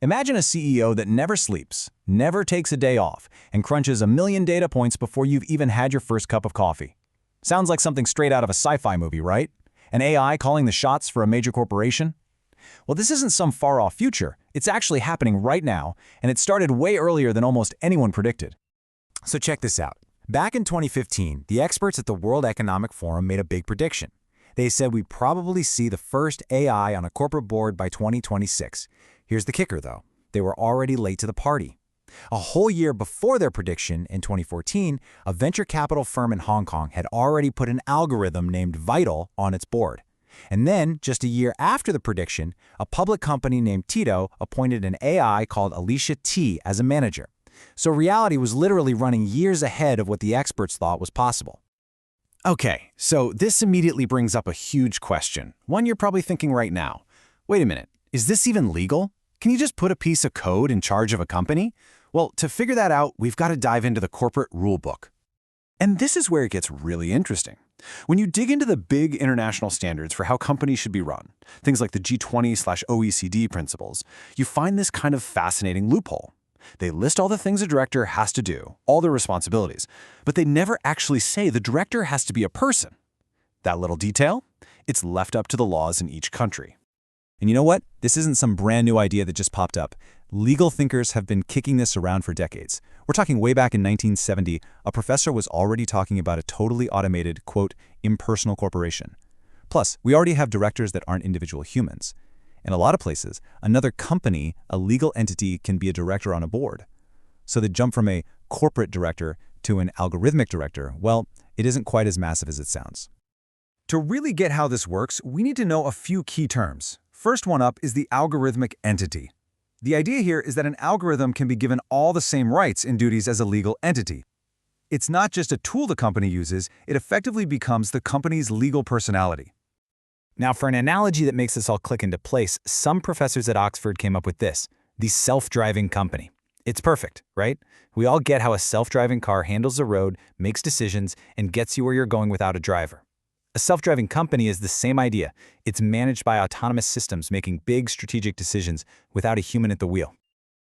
Imagine a CEO that never sleeps, never takes a day off, and crunches a million data points before you've even had your first cup of coffee. Sounds like something straight out of a sci-fi movie, right? An AI calling the shots for a major corporation? Well, this isn't some far-off future. It's actually happening right now, and it started way earlier than almost anyone predicted. So check this out. Back in 2015, the experts at the World Economic Forum made a big prediction. They said we'd probably see the first AI on a corporate board by 2026. Here's the kicker, though. They were already late to the party. A whole year before their prediction, in 2014, a venture capital firm in Hong Kong had already put an algorithm named Vital on its board. And then, just a year after the prediction, a public company named Tito appointed an AI called Alicia T as a manager. So reality was literally running years ahead of what the experts thought was possible. Okay, so this immediately brings up a huge question, one you're probably thinking right now. Wait a minute, is this even legal? Can you just put a piece of code in charge of a company? Well, to figure that out, we've got to dive into the corporate rule book. And this is where it gets really interesting. When you dig into the big international standards for how companies should be run, things like the G20/OECD principles, you find this kind of fascinating loophole. They list all the things a director has to do, all their responsibilities, but they never actually say the director has to be a person. That little detail? It's left up to the laws in each country. And you know what? This isn't some brand new idea that just popped up. Legal thinkers have been kicking this around for decades. We're talking way back in 1970, a professor was already talking about a totally automated, quote, impersonal corporation. Plus, we already have directors that aren't individual humans. In a lot of places, another company, a legal entity, can be a director on a board. So the jump from a corporate director to an algorithmic director, well, it isn't quite as massive as it sounds. To really get how this works, we need to know a few key terms. First one up is the algorithmic entity. The idea here is that an algorithm can be given all the same rights and duties as a legal entity. It's not just a tool the company uses, it effectively becomes the company's legal personality. Now, for an analogy that makes this all click into place, some professors at Oxford came up with this, the self-driving company. It's perfect, right? We all get how a self-driving car handles the road, makes decisions, and gets you where you're going without a driver. A self-driving company is the same idea. It's managed by autonomous systems making big strategic decisions without a human at the wheel.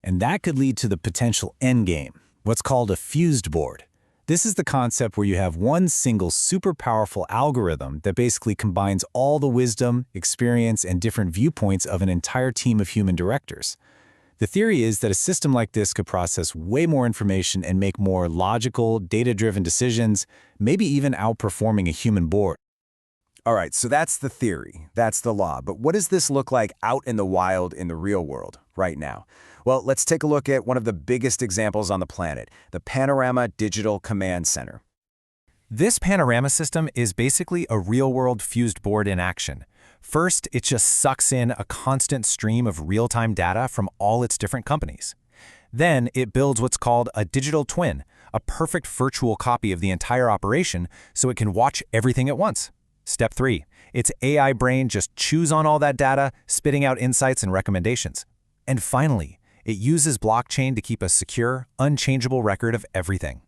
And that could lead to the potential endgame, what's called a fused board. This is the concept where you have one single super powerful algorithm that basically combines all the wisdom, experience, and different viewpoints of an entire team of human directors. The theory is that a system like this could process way more information and make more logical, data-driven decisions, maybe even outperforming a human board. All right, so that's the theory, that's the law, but what does this look like out in the wild in the real world right now? Well, let's take a look at one of the biggest examples on the planet, the Panorama Digital Command Center. This Panorama system is basically a real-world fused board in action. First, it just sucks in a constant stream of real-time data from all its different companies. Then, it builds what's called a digital twin, a perfect virtual copy of the entire operation so it can watch everything at once. Step 3. Its AI brain just chews on all that data, spitting out insights and recommendations. And finally, it uses blockchain to keep a secure, unchangeable record of everything.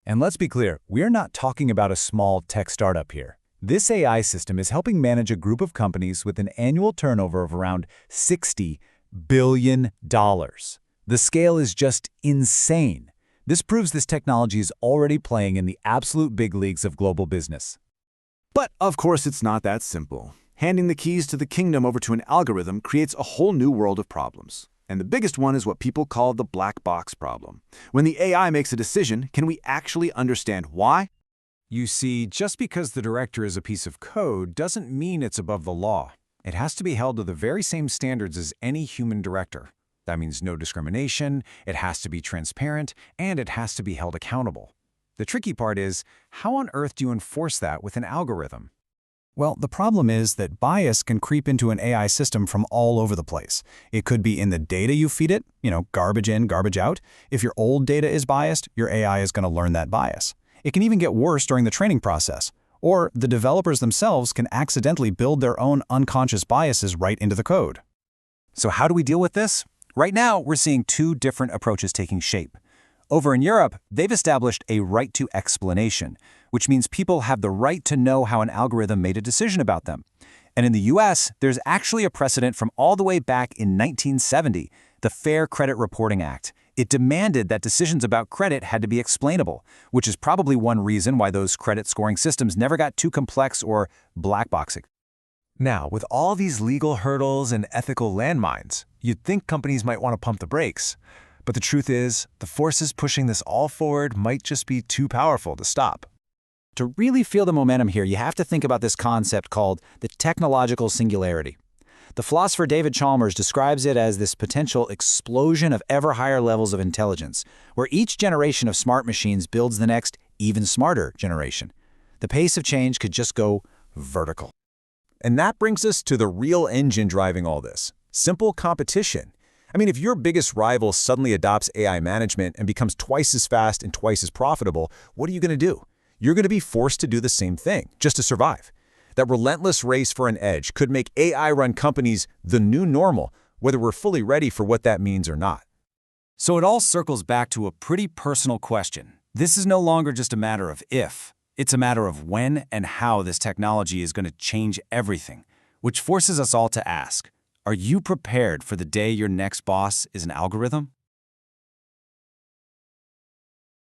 And let's be clear, we're not talking about a small tech startup here. This AI system is helping manage a group of companies with an annual turnover of around $60 billion. The scale is just insane. This proves this technology is already playing in the absolute big leagues of global business. But, of course, it's not that simple. Handing the keys to the kingdom over to an algorithm creates a whole new world of problems. And the biggest one is what people call the black box problem. When the AI makes a decision, can we actually understand why? You see, just because the director is a piece of code doesn't mean it's above the law. It has to be held to the very same standards as any human director. That means no discrimination, it has to be transparent, and it has to be held accountable. The tricky part is, how on earth do you enforce that with an algorithm? Well, the problem is that bias can creep into an AI system from all over the place. It could be in the data you feed it, garbage in, garbage out. If your old data is biased, your AI is going to learn that bias. It can even get worse during the training process. Or the developers themselves can accidentally build their own unconscious biases right into the code. So how do we deal with this? Right now, we're seeing two different approaches taking shape. Over in Europe, they've established a right to explanation, which means people have the right to know how an algorithm made a decision about them. And in the US, there's actually a precedent from all the way back in 1970 the Fair Credit Reporting Act. It demanded that decisions about credit had to be explainable, which is probably one reason why those credit scoring systems never got too complex or black boxing. Now, with all these legal hurdles and ethical landmines, you'd think companies might want to pump the brakes. But the truth is, the forces pushing this all forward might just be too powerful to stop. To really feel the momentum here, you have to think about this concept called the technological singularity. The philosopher David Chalmers describes it as this potential explosion of ever higher levels of intelligence, where each generation of smart machines builds the next, even smarter generation. The pace of change could just go vertical. And that brings us to the real engine driving all this: simple competition. I mean, if your biggest rival suddenly adopts AI management and becomes twice as fast and twice as profitable, what are you going to do? You're going to be forced to do the same thing, just to survive. That relentless race for an edge could make AI-run companies the new normal, whether we're fully ready for what that means or not. So it all circles back to a pretty personal question. This is no longer just a matter of if. It's a matter of when and how this technology is going to change everything, which forces us all to ask, are you prepared for the day your next boss is an algorithm?